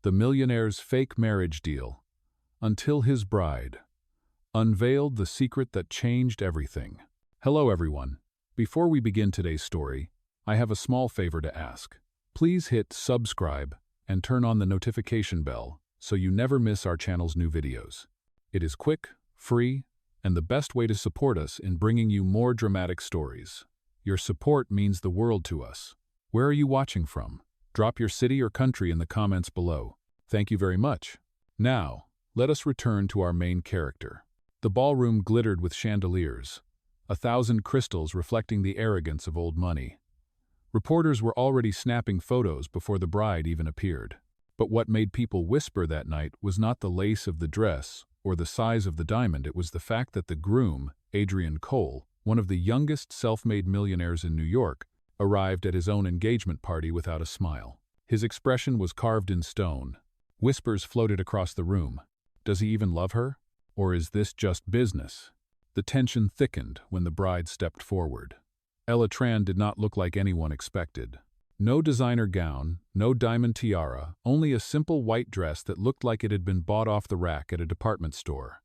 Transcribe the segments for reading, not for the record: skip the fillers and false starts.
The Millionaire's Fake Marriage Deal. Until his bride. Unveiled, the secret that changed everything. Hello everyone. Before we begin today's story, I have a small favor to ask. Please hit subscribe and turn on the notification bell so you never miss our channel's new videos. It is quick, free, and the best way to support us in bringing you more dramatic stories. Your support means the world to us. Where are you watching from? Drop your city or country in the comments below. Thank you very much. Now, let us return to our main character. The ballroom glittered with chandeliers, 1,000 crystals reflecting the arrogance of old money. Reporters were already snapping photos before the bride even appeared. But what made people whisper that night was not the lace of the dress or the size of the diamond. It was the fact that the groom, Adrian Cole, one of the youngest self-made millionaires in New York, arrived at his own engagement party without a smile. His expression was carved in stone. Whispers floated across the room. Does he even love her? Or is this just business? The tension thickened when the bride stepped forward. Ella did not look like anyone expected. No designer gown, no diamond tiara, only a simple white dress that looked like it had been bought off the rack at a department store.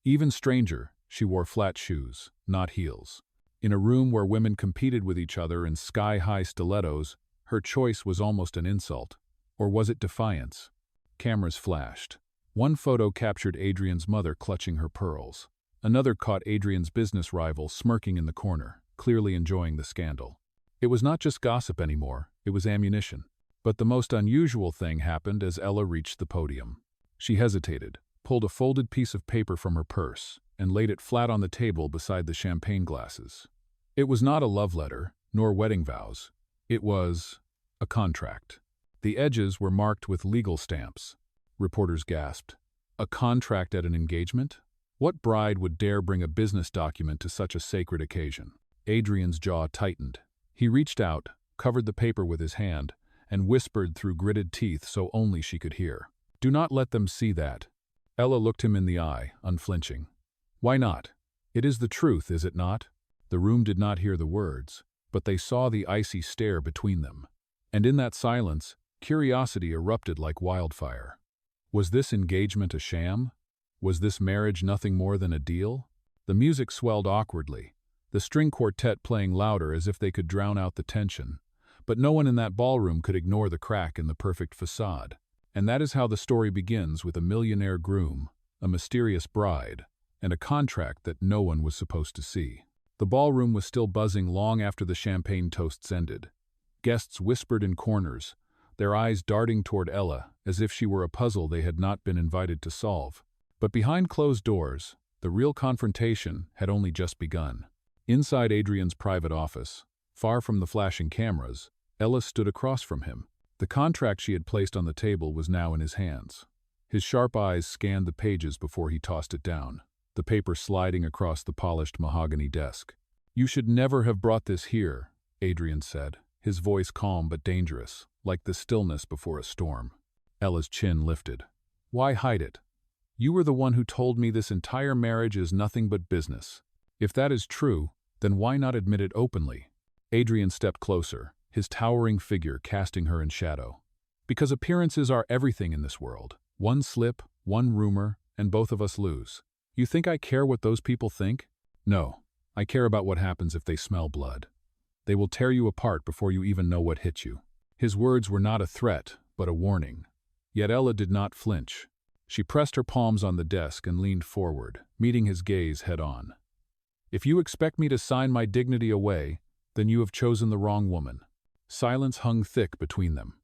Even stranger, she wore flat shoes, not heels. In a room where women competed with each other in sky-high stilettos, her choice was almost an insult. Or was it defiance? Cameras flashed. One photo captured Adrian's mother clutching her pearls. Another caught Adrian's business rival smirking in the corner, clearly enjoying the scandal. It was not just gossip anymore, it was ammunition. But the most unusual thing happened as Ella reached the podium. She hesitated, pulled a folded piece of paper from her purse, and laid it flat on the table beside the champagne glasses. It was not a love letter, nor wedding vows. It was a contract. The edges were marked with legal stamps. Reporters gasped. A contract at an engagement? What bride would dare bring a business document to such a sacred occasion? Adrian's jaw tightened. He reached out, covered the paper with his hand, and whispered through gritted teeth so only she could hear. Do not let them see that. Ella looked him in the eye, unflinching. Why not? It is the truth, is it not? The room did not hear the words, but they saw the icy stare between them. And in that silence, curiosity erupted like wildfire. Was this engagement a sham? Was this marriage nothing more than a deal? The music swelled awkwardly, the string quartet playing louder as if they could drown out the tension. But no one in that ballroom could ignore the crack in the perfect facade. And that is how the story begins, with a millionaire groom, a mysterious bride, and a contract that no one was supposed to see. The ballroom was still buzzing long after the champagne toasts ended. Guests whispered in corners, their eyes darting toward Ella as if she were a puzzle they had not been invited to solve. But behind closed doors, the real confrontation had only just begun. Inside Adrian's private office, far from the flashing cameras, Ella stood across from him. The contract she had placed on the table was now in his hands. His sharp eyes scanned the pages before he tossed it down, the paper sliding across the polished mahogany desk. You should never have brought this here, Adrian said, his voice calm but dangerous, like the stillness before a storm. Ella's chin lifted. Why hide it? You were the one who told me this entire marriage is nothing but business. If that is true, then why not admit it openly? Adrian stepped closer, his towering figure casting her in shadow. Because appearances are everything in this world. One slip, one rumor, and both of us lose. You think I care what those people think? No, I care about what happens if they smell blood. They will tear you apart before you even know what hit you. His words were not a threat, but a warning. Yet Ella did not flinch. She pressed her palms on the desk and leaned forward, meeting his gaze head-on. If you expect me to sign my dignity away, then you have chosen the wrong woman. Silence hung thick between them.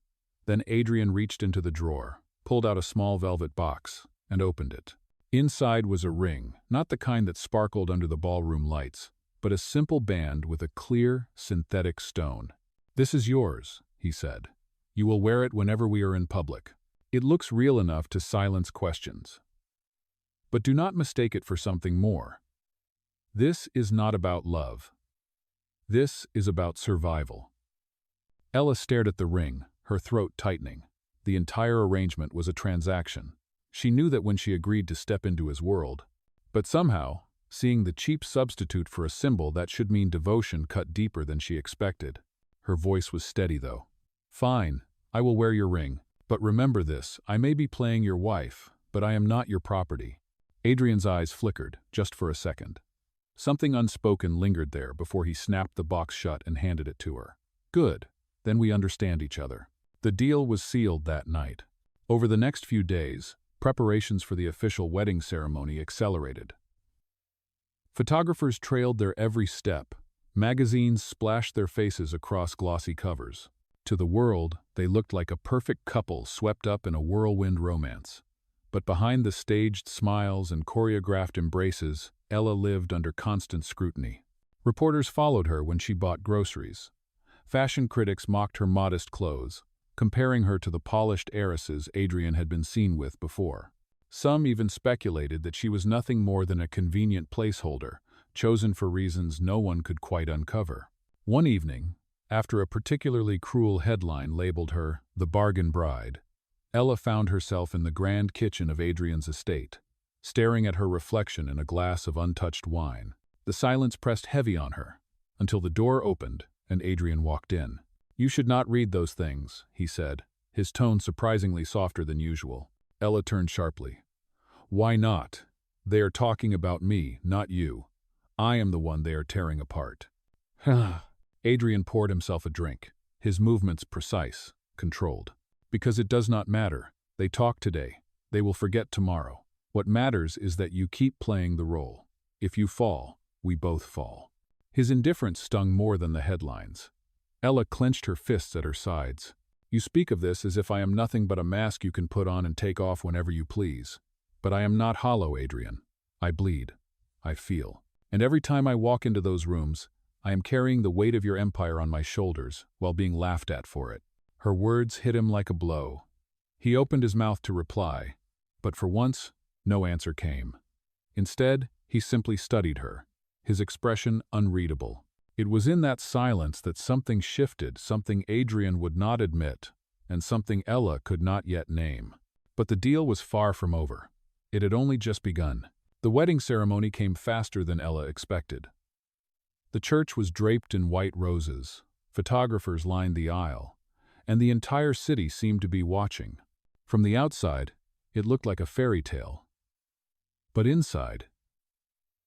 Then Adrian reached into the drawer, pulled out a small velvet box, and opened it. Inside was a ring, not the kind that sparkled under the ballroom lights, but a simple band with a clear, synthetic stone. This is yours, he said. You will wear it whenever we are in public. It looks real enough to silence questions. But do not mistake it for something more. This is not about love. This is about survival. Ella stared at the ring, her throat tightening. The entire arrangement was a transaction. She knew that when she agreed to step into his world. But somehow, seeing the cheap substitute for a symbol that should mean devotion cut deeper than she expected. Her voice was steady, though. Fine, I will wear your ring. But remember this, I may be playing your wife, but I am not your property." Adrian's eyes flickered, just for a second. Something unspoken lingered there before he snapped the box shut and handed it to her. "Good. Then we understand each other." The deal was sealed that night. Over the next few days, preparations for the official wedding ceremony accelerated. Photographers trailed their every step. Magazines splashed their faces across glossy covers. To the world, they looked like a perfect couple swept up in a whirlwind romance. But behind the staged smiles and choreographed embraces, Ella lived under constant scrutiny. Reporters followed her when she bought groceries. Fashion critics mocked her modest clothes, comparing her to the polished heiresses Adrian had been seen with before. Some even speculated that she was nothing more than a convenient placeholder, chosen for reasons no one could quite uncover. One evening, after a particularly cruel headline labeled her the bargain bride, Ella found herself in the grand kitchen of Adrian's estate, staring at her reflection in a glass of untouched wine. The silence pressed heavy on her, until the door opened and Adrian walked in. "You should not read those things," he said, his tone surprisingly softer than usual. Ella turned sharply. "Why not? They are talking about me, not you. I am the one they are tearing apart." Adrian poured himself a drink, his movements precise, controlled. "Because it does not matter. They talk today. They will forget tomorrow. What matters is that you keep playing the role. If you fall, we both fall." His indifference stung more than the headlines. Ella clenched her fists at her sides. "You speak of this as if I am nothing but a mask you can put on and take off whenever you please. But I am not hollow, Adrian. I bleed. I feel. And every time I walk into those rooms, I am carrying the weight of your empire on my shoulders while being laughed at for it." Her words hit him like a blow. He opened his mouth to reply, but for once, no answer came. Instead, he simply studied her, his expression unreadable. It was in that silence that something shifted, something Adrian would not admit, and something Ella could not yet name. But the deal was far from over. It had only just begun. The wedding ceremony came faster than Ella expected. The church was draped in white roses, photographers lined the aisle, and the entire city seemed to be watching. From the outside, it looked like a fairy tale. But inside,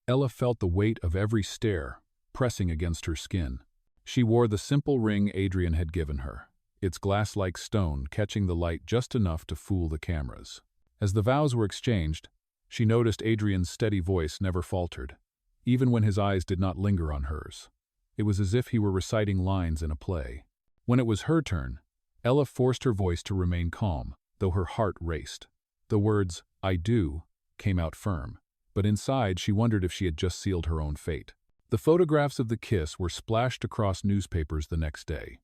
Ella felt the weight of every stare pressing against her skin. She wore the simple ring Adrian had given her, its glass-like stone catching the light just enough to fool the cameras. As the vows were exchanged, she noticed Adrian's steady voice never faltered, even when his eyes did not linger on hers. It was as if he were reciting lines in a play. When it was her turn, Ella forced her voice to remain calm, though her heart raced. The words, "I do," came out firm, but inside she wondered if she had just sealed her own fate. The photographs of the kiss were splashed across newspapers the next day.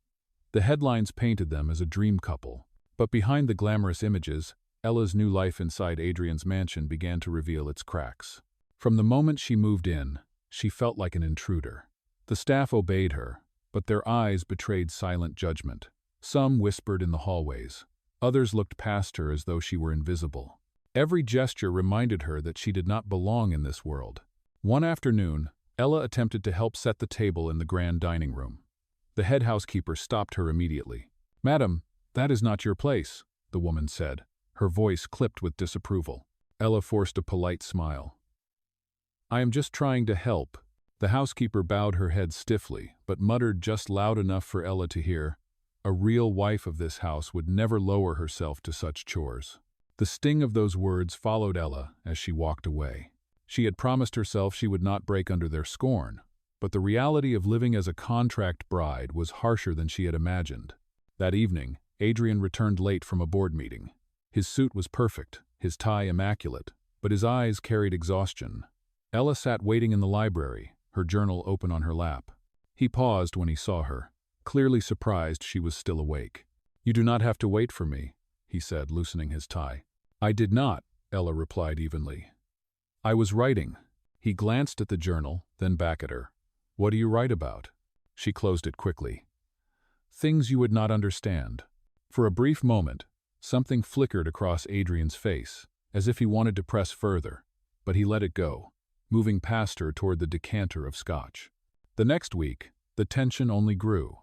The headlines painted them as a dream couple, but behind the glamorous images, Ella's new life inside Adrian's mansion began to reveal its cracks. From the moment she moved in, she felt like an intruder. The staff obeyed her, but their eyes betrayed silent judgment. Some whispered in the hallways. Others looked past her as though she were invisible. Every gesture reminded her that she did not belong in this world. One afternoon, Ella attempted to help set the table in the grand dining room. The head housekeeper stopped her immediately. "Madam, that is not your place," the woman said, her voice clipped with disapproval. Ella forced a polite smile. "I am just trying to help." The housekeeper bowed her head stiffly, but muttered just loud enough for Ella to hear, "A real wife of this house would never lower herself to such chores." The sting of those words followed Ella as she walked away. She had promised herself she would not break under their scorn, but the reality of living as a contract bride was harsher than she had imagined. That evening, Adrian returned late from a board meeting. His suit was perfect, his tie immaculate, but his eyes carried exhaustion. Ella sat waiting in the library, her journal open on her lap. He paused when he saw her, clearly surprised she was still awake. "You do not have to wait for me," he said, loosening his tie. "I did not," Ella replied evenly. "I was writing." He glanced at the journal, then back at her. "What do you write about?" She closed it quickly. "Things you would not understand." For a brief moment, something flickered across Adrian's face, as if he wanted to press further, but he let it go, moving past her toward the decanter of scotch. The next week, the tension only grew.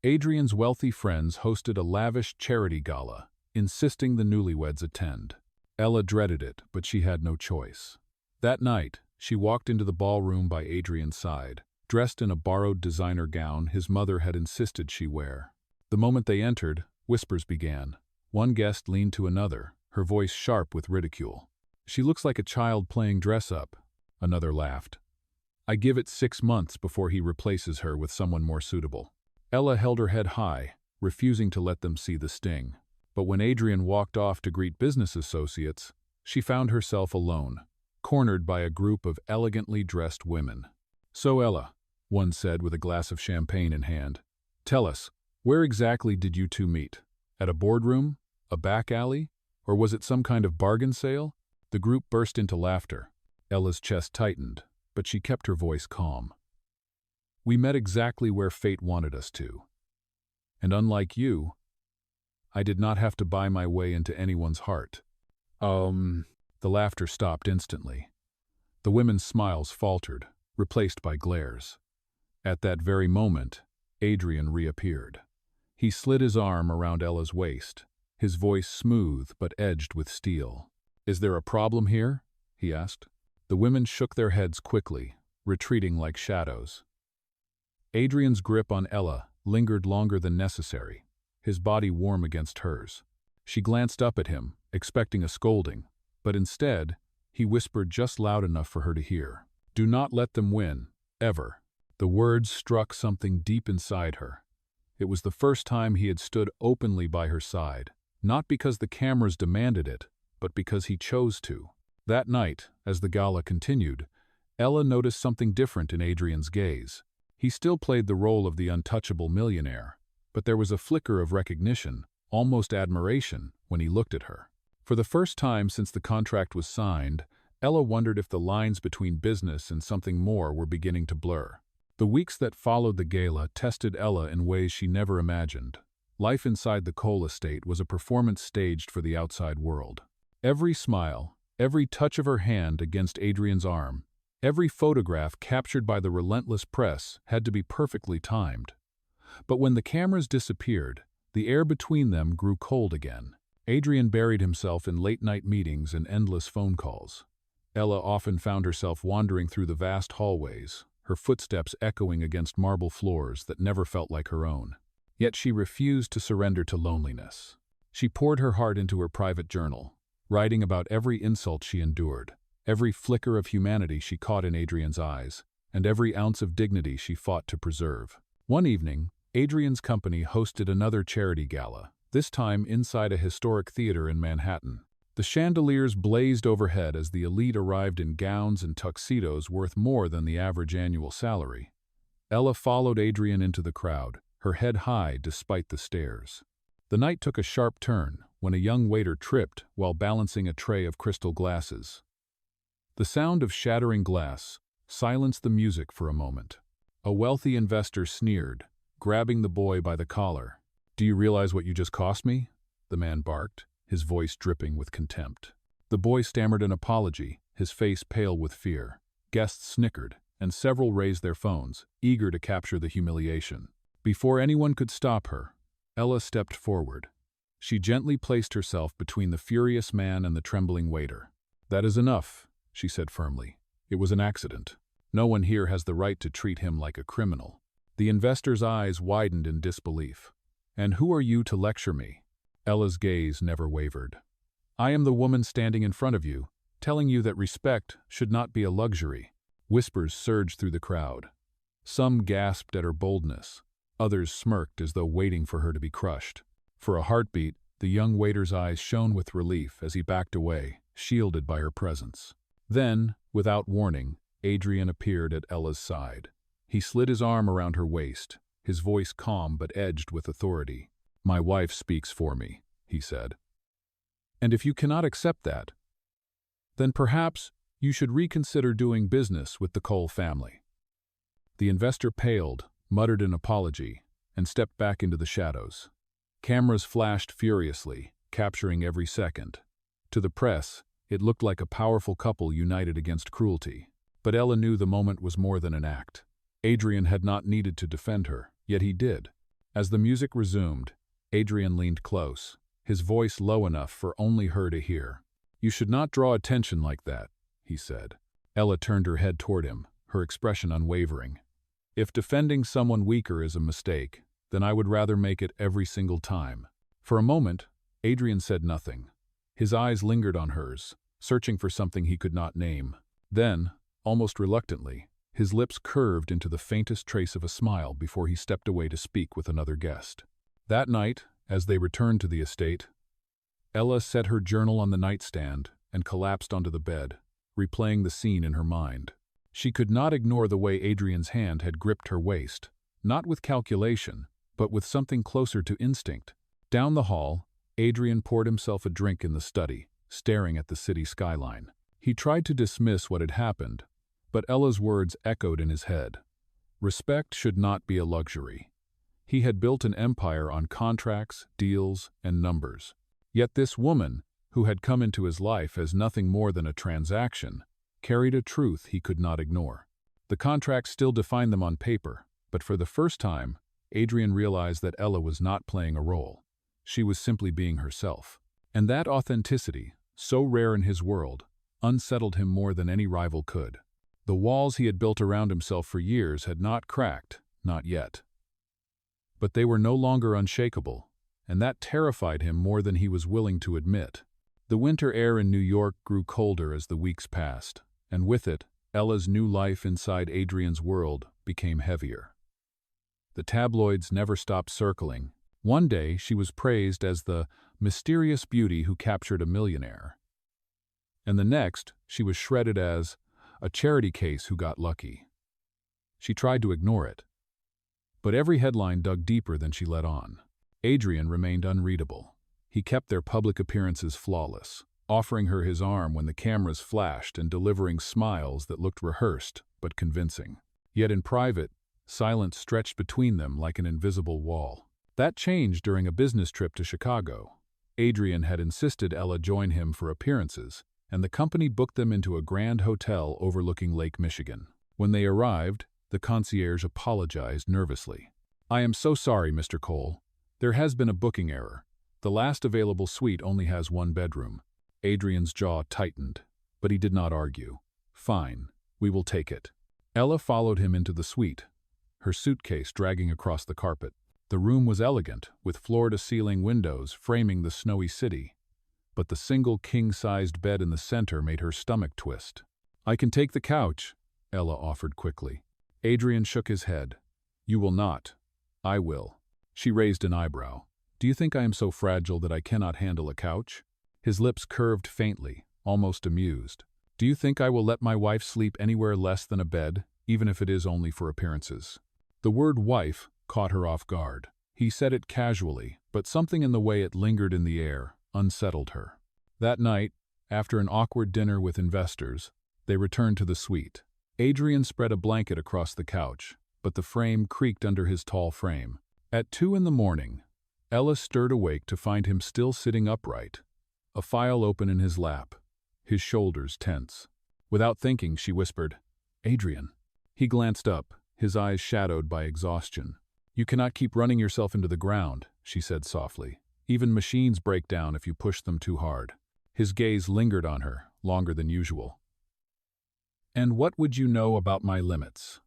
Adrian's wealthy friends hosted a lavish charity gala, insisting the newlyweds attend. Ella dreaded it, but she had no choice. That night, she walked into the ballroom by Adrian's side, dressed in a borrowed designer gown his mother had insisted she wear. The moment they entered, whispers began. One guest leaned to another, her voice sharp with ridicule. "She looks like a child playing dress-up," another laughed. "I give it 6 months before he replaces her with someone more suitable." Ella held her head high, refusing to let them see the sting. But when Adrian walked off to greet business associates, she found herself alone, cornered by a group of elegantly dressed women. "So Ella," one said with a glass of champagne in hand, "tell us, where exactly did you two meet? At a boardroom? A back alley? Or was it some kind of bargain sale?" The group burst into laughter. Ella's chest tightened, but she kept her voice calm. "We met exactly where fate wanted us to. And unlike you, I did not have to buy my way into anyone's heart." The laughter stopped instantly. The women's smiles faltered, replaced by glares. At that very moment, Adrian reappeared. He slid his arm around Ella's waist, his voice smooth but edged with steel. "Is there a problem here?" he asked. The women shook their heads quickly, retreating like shadows. Adrian's grip on Ella lingered longer than necessary, his body warm against hers. She glanced up at him, expecting a scolding, but instead, he whispered just loud enough for her to hear. "Do not let them win, ever." The words struck something deep inside her. It was the first time he had stood openly by her side, not because the cameras demanded it, but because he chose to. That night, as the gala continued, Ella noticed something different in Adrian's gaze. He still played the role of the untouchable millionaire, but there was a flicker of recognition, almost admiration, when he looked at her. For the first time since the contract was signed, Ella wondered if the lines between business and something more were beginning to blur. The weeks that followed the gala tested Ella in ways she never imagined. Life inside the Cole estate was a performance staged for the outside world. Every smile, every touch of her hand against Adrian's arm, every photograph captured by the relentless press had to be perfectly timed. But when the cameras disappeared, the air between them grew cold again. Adrian buried himself in late-night meetings and endless phone calls. Ella often found herself wandering through the vast hallways, her footsteps echoing against marble floors that never felt like her own. Yet she refused to surrender to loneliness. She poured her heart into her private journal, writing about every insult she endured, every flicker of humanity she caught in Adrian's eyes, and every ounce of dignity she fought to preserve. One evening, Adrian's company hosted another charity gala, this time inside a historic theater in Manhattan. The chandeliers blazed overhead as the elite arrived in gowns and tuxedos worth more than the average annual salary. Ella followed Adrian into the crowd, her head high despite the stares. The night took a sharp turn when a young waiter tripped while balancing a tray of crystal glasses. The sound of shattering glass silenced the music for a moment. A wealthy investor sneered, grabbing the boy by the collar. "Do you realize what you just cost me?" the man barked, his voice dripping with contempt. The boy stammered an apology, his face pale with fear. Guests snickered, and several raised their phones, eager to capture the humiliation. Before anyone could stop her, Ella stepped forward. She gently placed herself between the furious man and the trembling waiter. "That is enough," she said firmly. "It was an accident. No one here has the right to treat him like a criminal." The investor's eyes widened in disbelief. "And who are you to lecture me?" Ella's gaze never wavered. "I am the woman standing in front of you, telling you that respect should not be a luxury." Whispers surged through the crowd. Some gasped at her boldness. Others smirked as though waiting for her to be crushed. For a heartbeat, the young waiter's eyes shone with relief as he backed away, shielded by her presence. Then, without warning, Adrian appeared at Ella's side. He slid his arm around her waist, his voice calm but edged with authority. "My wife speaks for me," he said. "And if you cannot accept that, then perhaps you should reconsider doing business with the Cole family." The investor paled, muttered an apology, and stepped back into the shadows. Cameras flashed furiously, capturing every second. To the press, it looked like a powerful couple united against cruelty. But Ella knew the moment was more than an act. Adrian had not needed to defend her, yet he did. As the music resumed, Adrian leaned close, his voice low enough for only her to hear. "You should not draw attention like that," he said. Ella turned her head toward him, her expression unwavering. "If defending someone weaker is a mistake, then I would rather make it every single time." For a moment, Adrian said nothing. His eyes lingered on hers, searching for something he could not name. Then, almost reluctantly, his lips curved into the faintest trace of a smile before he stepped away to speak with another guest. That night, as they returned to the estate, Ella set her journal on the nightstand and collapsed onto the bed, replaying the scene in her mind. She could not ignore the way Adrian's hand had gripped her waist, not with calculation, but with something closer to instinct. Down the hall, Adrian poured himself a drink in the study, staring at the city skyline. He tried to dismiss what had happened, but Ella's words echoed in his head. Respect should not be a luxury. He had built an empire on contracts, deals, and numbers. Yet this woman, who had come into his life as nothing more than a transaction, carried a truth he could not ignore. The contracts still defined them on paper, but for the first time, Adrian realized that Ella was not playing a role. She was simply being herself. And that authenticity, so rare in his world, unsettled him more than any rival could. The walls he had built around himself for years had not cracked, not yet. But they were no longer unshakable, and that terrified him more than he was willing to admit. The winter air in New York grew colder as the weeks passed, and with it, Ella's new life inside Adrian's world became heavier. The tabloids never stopped circling. One day, she was praised as the mysterious beauty who captured a millionaire. And the next, she was shredded as a charity case who got lucky. She tried to ignore it, but every headline dug deeper than she let on. Adrian remained unreadable. He kept their public appearances flawless, offering her his arm when the cameras flashed and delivering smiles that looked rehearsed but convincing. Yet in private, silence stretched between them like an invisible wall. That changed during a business trip to Chicago. Adrian had insisted Ella join him for appearances, and the company booked them into a grand hotel overlooking Lake Michigan. When they arrived, the concierge apologized nervously. "I am so sorry, Mr. Cole. There has been a booking error. The last available suite only has one bedroom." Adrian's jaw tightened, but he did not argue. "Fine, we will take it." Ella followed him into the suite, her suitcase dragging across the carpet. The room was elegant, with floor-to-ceiling windows framing the snowy city, but the single king-sized bed in the center made her stomach twist. "I can take the couch," Ella offered quickly. Adrian shook his head. "You will not. I will." She raised an eyebrow. "Do you think I am so fragile that I cannot handle a couch?" His lips curved faintly, almost amused. "Do you think I will let my wife sleep anywhere less than a bed, even if it is only for appearances?" The word wife caught her off guard. He said it casually, but something in the way it lingered in the air unsettled her. That night, after an awkward dinner with investors, they returned to the suite. Adrian spread a blanket across the couch, but the frame creaked under his tall frame. At 2 a.m, Ella stirred awake to find him still sitting upright, a file open in his lap, his shoulders tense. Without thinking, she whispered, "Adrian." He glanced up, his eyes shadowed by exhaustion. "You cannot keep running yourself into the ground," she said softly. "Even machines break down if you push them too hard." His gaze lingered on her, longer than usual. "And what would you know about my limits?"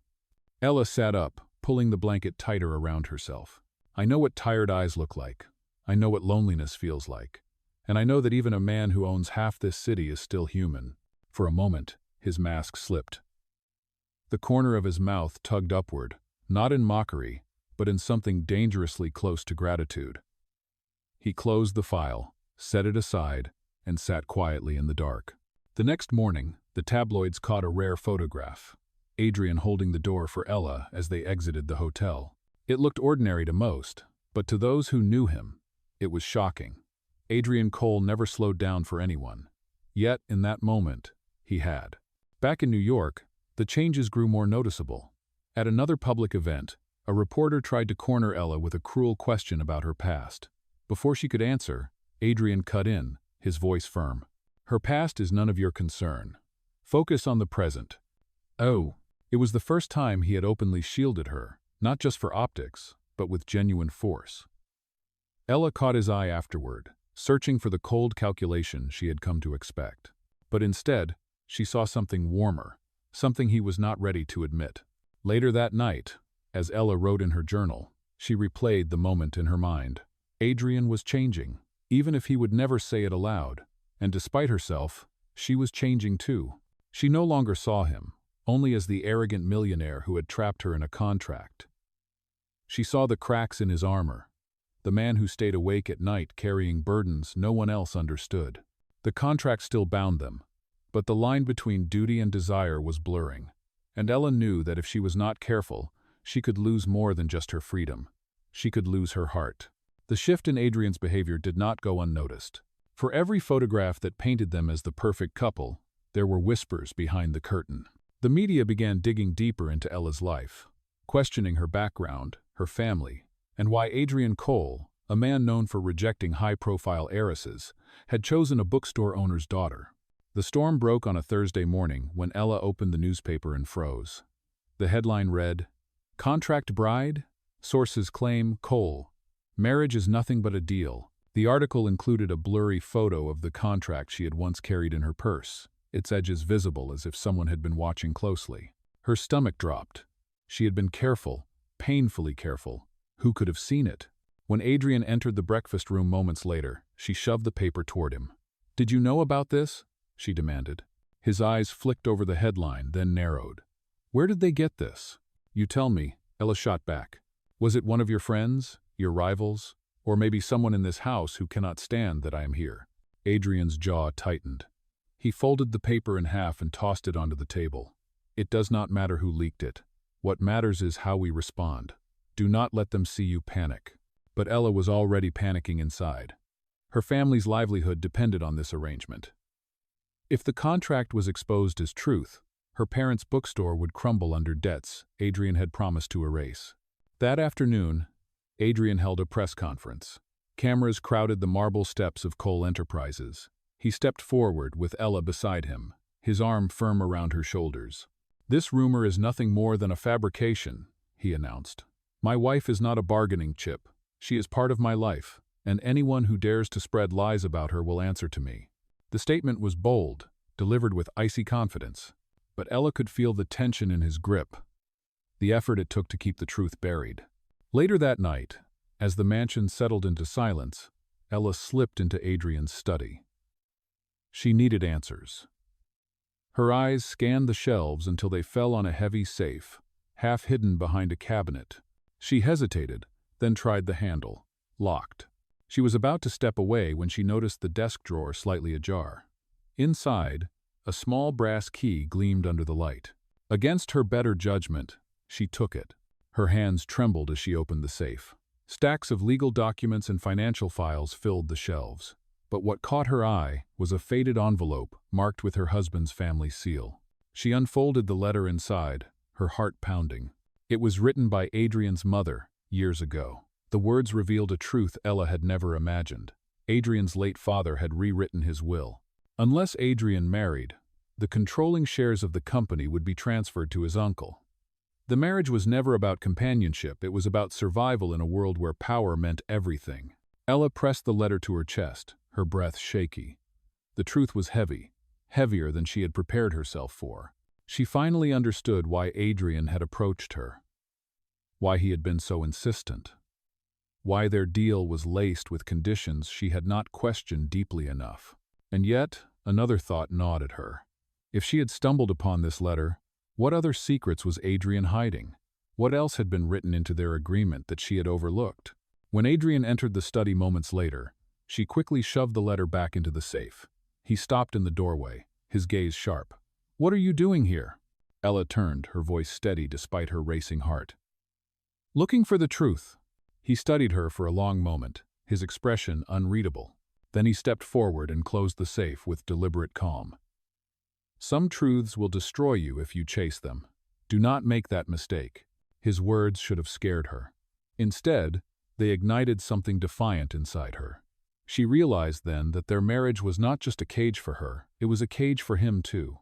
Ella sat up, pulling the blanket tighter around herself. "I know what tired eyes look like. I know what loneliness feels like. And I know that even a man who owns half this city is still human." For a moment, his mask slipped. The corner of his mouth tugged upward, not in mockery, but in something dangerously close to gratitude. He closed the file, set it aside, and sat quietly in the dark. The next morning, the tabloids caught a rare photograph, Adrian holding the door for Ella as they exited the hotel. It looked ordinary to most, but to those who knew him, it was shocking. Adrian Cole never slowed down for anyone. Yet, in that moment, he had. Back in New York, the changes grew more noticeable. At another public event, a reporter tried to corner Ella with a cruel question about her past. Before she could answer, Adrian cut in, his voice firm. "Her past is none of your concern. Focus on the present." Oh, it was the first time he had openly shielded her, not just for optics, but with genuine force. Ella caught his eye afterward, searching for the cold calculation she had come to expect. But instead, she saw something warmer, something he was not ready to admit. Later that night, as Ella wrote in her journal, she replayed the moment in her mind. Adrian was changing, even if he would never say it aloud, and despite herself, she was changing too. She no longer saw him, only as the arrogant millionaire who had trapped her in a contract. She saw the cracks in his armor, the man who stayed awake at night carrying burdens no one else understood. The contract still bound them, but the line between duty and desire was blurring, and Ella knew that if she was not careful, she could lose more than just her freedom. She could lose her heart. The shift in Adrian's behavior did not go unnoticed. For every photograph that painted them as the perfect couple, there were whispers behind the curtain. The media began digging deeper into Ella's life, questioning her background, her family, and why Adrian Cole, a man known for rejecting high-profile heiresses, had chosen a bookstore owner's daughter. The storm broke on a Thursday morning when Ella opened the newspaper and froze. The headline read, "Contract Bride? Sources claim Cole. Marriage is nothing but a deal." The article included a blurry photo of the contract she had once carried in her purse, its edges visible as if someone had been watching closely. Her stomach dropped. She had been careful, painfully careful. Who could have seen it? When Adrian entered the breakfast room moments later, she shoved the paper toward him. "Did you know about this?" she demanded. His eyes flicked over the headline, then narrowed. "Where did they get this?" "You tell me," Ella shot back. "Was it one of your friends, your rivals, or maybe someone in this house who cannot stand that I am here?" Adrian's jaw tightened. He folded the paper in half and tossed it onto the table. "It does not matter who leaked it. What matters is how we respond. Do not let them see you panic." But Ella was already panicking inside. Her family's livelihood depended on this arrangement. If the contract was exposed as truth, her parents' bookstore would crumble under debts Adrian had promised to erase. That afternoon, Adrian held a press conference. Cameras crowded the marble steps of Cole Enterprises. He stepped forward with Ella beside him, his arm firm around her shoulders. "This rumor is nothing more than a fabrication," he announced. "My wife is not a bargaining chip. She is part of my life, and anyone who dares to spread lies about her will answer to me." The statement was bold, delivered with icy confidence, but Ella could feel the tension in his grip, the effort it took to keep the truth buried. Later that night, as the mansion settled into silence, Ella slipped into Adrian's study. She needed answers. Her eyes scanned the shelves until they fell on a heavy safe, half hidden behind a cabinet. She hesitated, then tried the handle. Locked. She was about to step away when she noticed the desk drawer slightly ajar. Inside, a small brass key gleamed under the light. Against her better judgment, she took it. Her hands trembled as she opened the safe. Stacks of legal documents and financial files filled the shelves. But what caught her eye was a faded envelope marked with her husband's family seal. She unfolded the letter inside, her heart pounding. It was written by Adrian's mother, years ago. The words revealed a truth Ella had never imagined. Adrian's late father had rewritten his will. Unless Adrian married, the controlling shares of the company would be transferred to his uncle. The marriage was never about companionship, it was about survival in a world where power meant everything. Ella pressed the letter to her chest, her breath shaky. The truth was heavy, heavier than she had prepared herself for. She finally understood why Adrian had approached her, why he had been so insistent, why their deal was laced with conditions she had not questioned deeply enough. And yet, another thought gnawed at her. If she had stumbled upon this letter, what other secrets was Adrian hiding? What else had been written into their agreement that she had overlooked? When Adrian entered the study moments later, she quickly shoved the letter back into the safe. He stopped in the doorway, his gaze sharp. "What are you doing here?" Ella turned, her voice steady despite her racing heart. "Looking for the truth." He studied her for a long moment, his expression unreadable. Then he stepped forward and closed the safe with deliberate calm. "Some truths will destroy you if you chase them. Do not make that mistake." His words should have scared her. Instead, they ignited something defiant inside her. She realized then that their marriage was not just a cage for her, it was a cage for him too.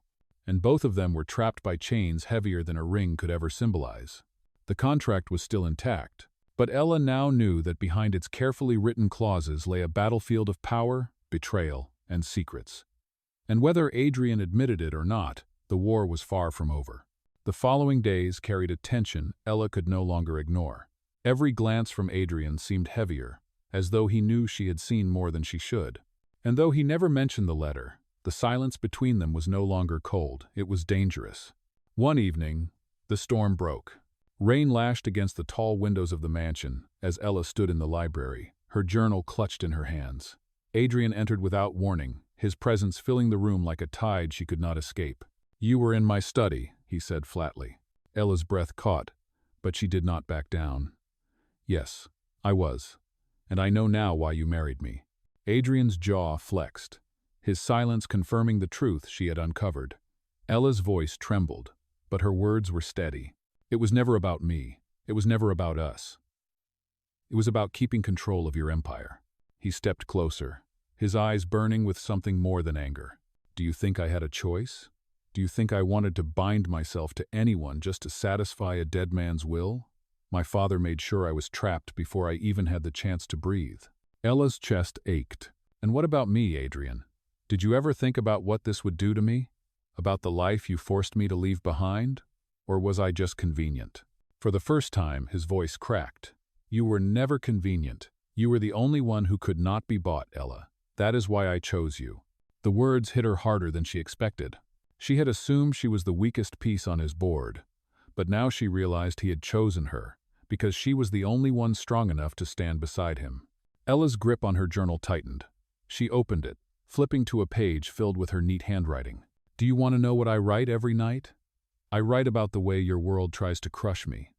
And both of them were trapped by chains heavier than a ring could ever symbolize. The contract was still intact, But Ella now knew that behind its carefully written clauses lay a battlefield of power, betrayal, and secrets. And whether Adrian admitted it or not, the war was far from over. The following days carried a tension Ella could no longer ignore. Every glance from Adrian seemed heavier, as though he knew she had seen more than she should. And though he never mentioned the letter, the silence between them was no longer cold, it was dangerous. One evening, the storm broke. Rain lashed against the tall windows of the mansion as Ella stood in the library, her journal clutched in her hands. Adrian entered without warning, his presence filling the room like a tide she could not escape. "You were in my study," he said flatly. Ella's breath caught, but she did not back down. "Yes, I was. And I know now why you married me." Adrian's jaw flexed, his silence confirming the truth she had uncovered. Ella's voice trembled, but her words were steady. "It was never about me. It was never about us. It was about keeping control of your empire." He stepped closer, his eyes burning with something more than anger. "Do you think I had a choice? Do you think I wanted to bind myself to anyone just to satisfy a dead man's will? My father made sure I was trapped before I even had the chance to breathe." Ella's chest ached. "And what about me, Adrian? Did you ever think about what this would do to me? About the life you forced me to leave behind? Or was I just convenient?" For the first time, his voice cracked. "You were never convenient. You were the only one who could not be bought, Ella. That is why I chose you." The words hit her harder than she expected. She had assumed she was the weakest piece on his board, but now she realized he had chosen her, because she was the only one strong enough to stand beside him. Ella's grip on her journal tightened. She opened it, flipping to a page filled with her neat handwriting. "Do you want to know what I write every night? I write about the way your world tries to crush me.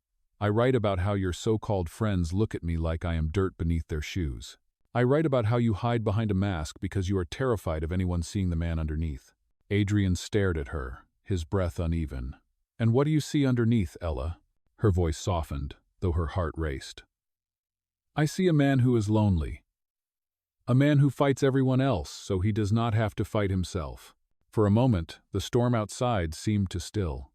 I write about how your so-called friends look at me like I am dirt beneath their shoes. I write about how you hide behind a mask because you are terrified of anyone seeing the man underneath." Adrian stared at her, his breath uneven. "And what do you see underneath, Ella?" Her voice softened, though her heart raced. "I see a man who is lonely. A man who fights everyone else so he does not have to fight himself." For a moment, the storm outside seemed to still.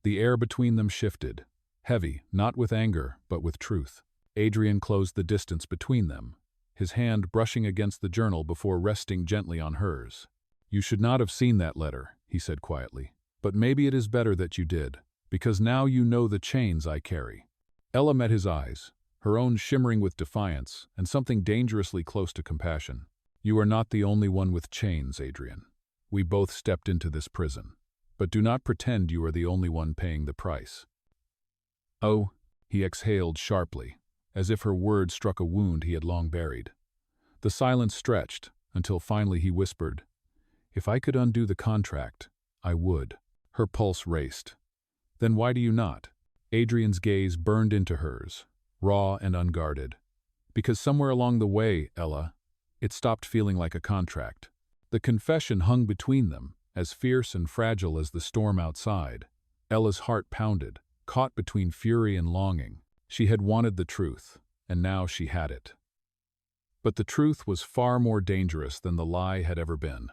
The air between them shifted, heavy, not with anger, but with truth. Adrian closed the distance between them, his hand brushing against the journal before resting gently on hers. "You should not have seen that letter," he said quietly. "But maybe it is better that you did, because now you know the chains I carry." Ella met his eyes, her own shimmering with defiance and something dangerously close to compassion. "You are not the only one with chains, Adrian. We both stepped into this prison. But do not pretend you are the only one paying the price." "Oh," he exhaled sharply, as if her words struck a wound he had long buried. The silence stretched, until finally he whispered, "If I could undo the contract, I would." Her pulse raced. "Then why do you not?" Adrian's gaze burned into hers, raw and unguarded. "Because somewhere along the way, Ella, it stopped feeling like a contract." The confession hung between them, as fierce and fragile as the storm outside. Ella's heart pounded, caught between fury and longing. She had wanted the truth, and now she had it. But the truth was far more dangerous than the lie had ever been.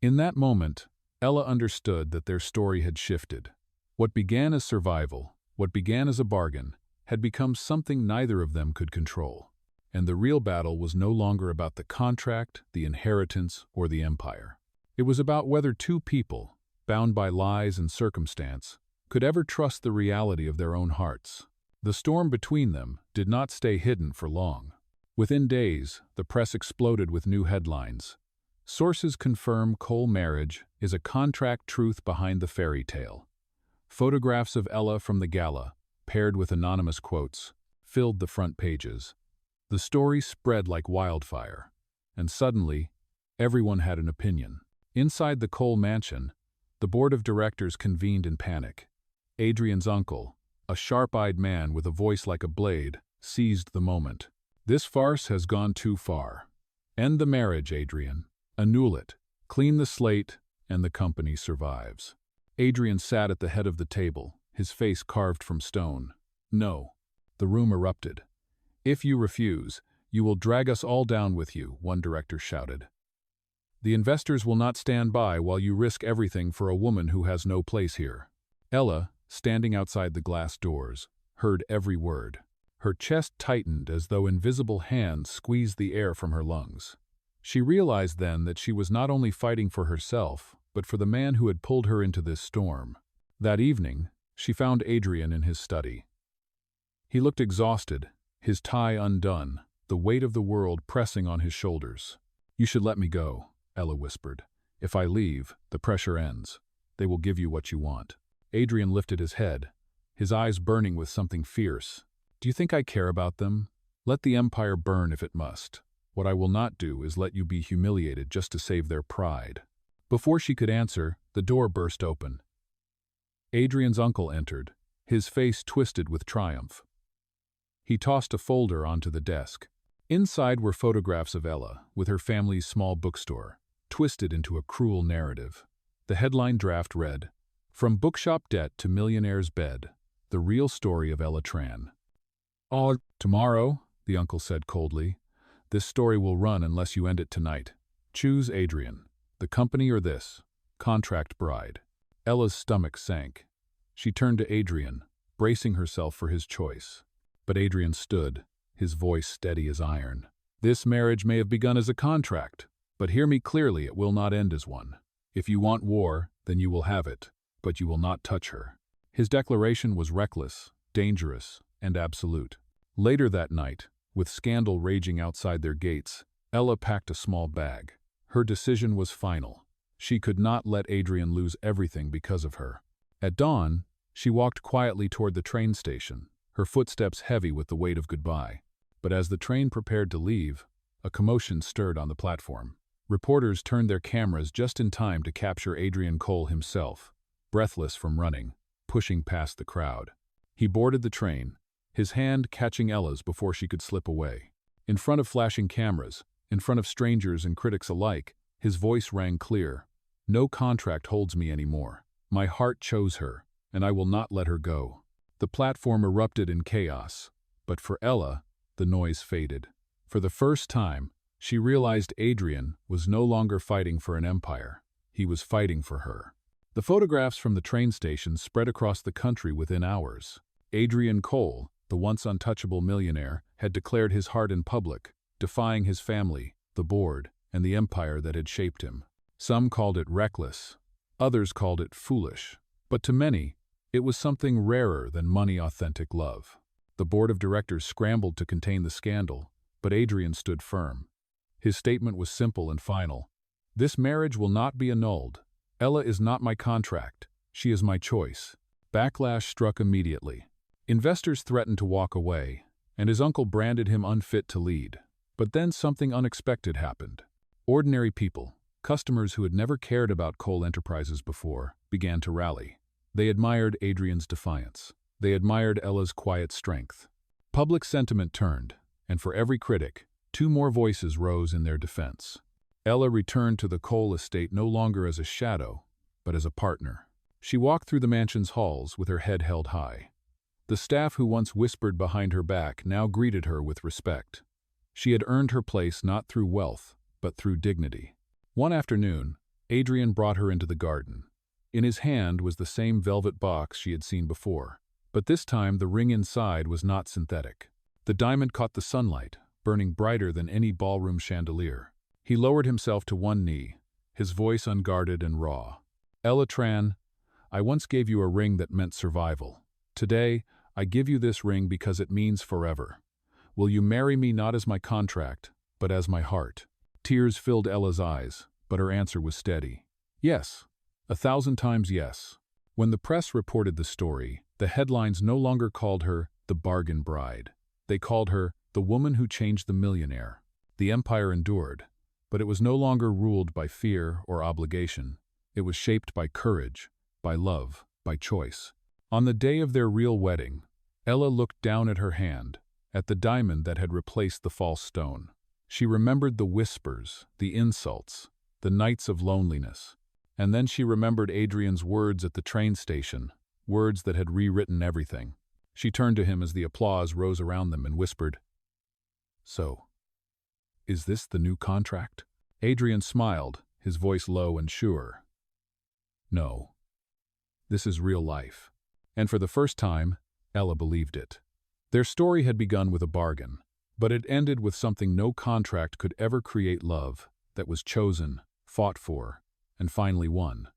In that moment, Ella understood that their story had shifted. What began as survival, what began as a bargain, had become something neither of them could control. And the real battle was no longer about the contract, the inheritance, or the empire. It was about whether two people, bound by lies and circumstance, could ever trust the reality of their own hearts. The storm between them did not stay hidden for long. Within days, the press exploded with new headlines. Sources confirm Cole marriage is a contract truth behind the fairy tale. Photographs of Ella from the gala, paired with anonymous quotes, filled the front pages. The story spread like wildfire, and suddenly, everyone had an opinion. Inside the Cole mansion, the board of directors convened in panic. Adrian's uncle, a sharp-eyed man with a voice like a blade, seized the moment. "This farce has gone too far. End the marriage, Adrian. Annul it. Clean the slate, and the company survives." Adrian sat at the head of the table, his face carved from stone. "No." The room erupted. "If you refuse, you will drag us all down with you," one director shouted. "The investors will not stand by while you risk everything for a woman who has no place here." Ella, standing outside the glass doors, heard every word. Her chest tightened as though invisible hands squeezed the air from her lungs. She realized then that she was not only fighting for herself, but for the man who had pulled her into this storm. That evening, she found Adrian in his study. He looked exhausted, his tie undone, the weight of the world pressing on his shoulders. "You should let me go," Ella whispered. "If I leave, the pressure ends. They will give you what you want." Adrian lifted his head, his eyes burning with something fierce. "Do you think I care about them? Let the empire burn if it must. What I will not do is let you be humiliated just to save their pride." Before she could answer, the door burst open. Adrian's uncle entered, his face twisted with triumph. He tossed a folder onto the desk. Inside were photographs of Ella, with her family's small bookstore, twisted into a cruel narrative. The headline draft read, "From bookshop debt to millionaire's bed, the real story of Ella Tran." "Oh, tomorrow," the uncle said coldly. "This story will run unless you end it tonight. Choose, Adrian. The company or this? Contract bride." Ella's stomach sank. She turned to Adrian, bracing herself for his choice. But Adrian stood, his voice steady as iron. "This marriage may have begun as a contract, but hear me clearly, it will not end as one. If you want war, then you will have it, but you will not touch her." His declaration was reckless, dangerous, and absolute. Later that night, with scandal raging outside their gates, Ella packed a small bag. Her decision was final. She could not let Adrian lose everything because of her. At dawn, she walked quietly toward the train station, her footsteps heavy with the weight of goodbye. But as the train prepared to leave, a commotion stirred on the platform. Reporters turned their cameras just in time to capture Adrian Cole himself, breathless from running, pushing past the crowd. He boarded the train, his hand catching Ella's before she could slip away. In front of flashing cameras, in front of strangers and critics alike, his voice rang clear. "No contract holds me anymore. My heart chose her, and I will not let her go." The platform erupted in chaos, but for Ella, the noise faded. For the first time, she realized Adrian was no longer fighting for an empire. He was fighting for her. The photographs from the train station spread across the country within hours. Adrian Cole, the once untouchable millionaire, had declared his heart in public, defying his family, the board, and the empire that had shaped him. Some called it reckless, others called it foolish, but to many, it was something rarer than money-authentic love. The board of directors scrambled to contain the scandal, but Adrian stood firm. His statement was simple and final. "This marriage will not be annulled. Ella is not my contract. She is my choice." Backlash struck immediately. Investors threatened to walk away, and his uncle branded him unfit to lead. But then something unexpected happened. Ordinary people, customers who had never cared about Cole Enterprises before, began to rally. They admired Adrian's defiance. They admired Ella's quiet strength. Public sentiment turned, and for every critic, two more voices rose in their defense. Ella returned to the Cole estate no longer as a shadow, but as a partner. She walked through the mansion's halls with her head held high. The staff who once whispered behind her back now greeted her with respect. She had earned her place not through wealth, but through dignity. One afternoon, Adrian brought her into the garden. In his hand was the same velvet box she had seen before, but this time the ring inside was not synthetic. The diamond caught the sunlight, burning brighter than any ballroom chandelier. He lowered himself to one knee, his voice unguarded and raw. "Ella Tran, I once gave you a ring that meant survival. Today, I give you this ring because it means forever. Will you marry me not as my contract, but as my heart?" Tears filled Ella's eyes, but her answer was steady. "Yes. 1,000 times yes." When the press reported the story, the headlines no longer called her the bargain bride. They called her the woman who changed the millionaire. The empire endured, but it was no longer ruled by fear or obligation. It was shaped by courage, by love, by choice. On the day of their real wedding, Ella looked down at her hand, at the diamond that had replaced the false stone. She remembered the whispers, the insults, the nights of loneliness. And then she remembered Adrian's words at the train station, words that had rewritten everything. She turned to him as the applause rose around them and whispered, "So, is this the new contract?" Adrian smiled, his voice low and sure. "No. This is real life." And for the first time, Ella believed it. Their story had begun with a bargain, but it ended with something no contract could ever create: love that was chosen, fought for, and finally won.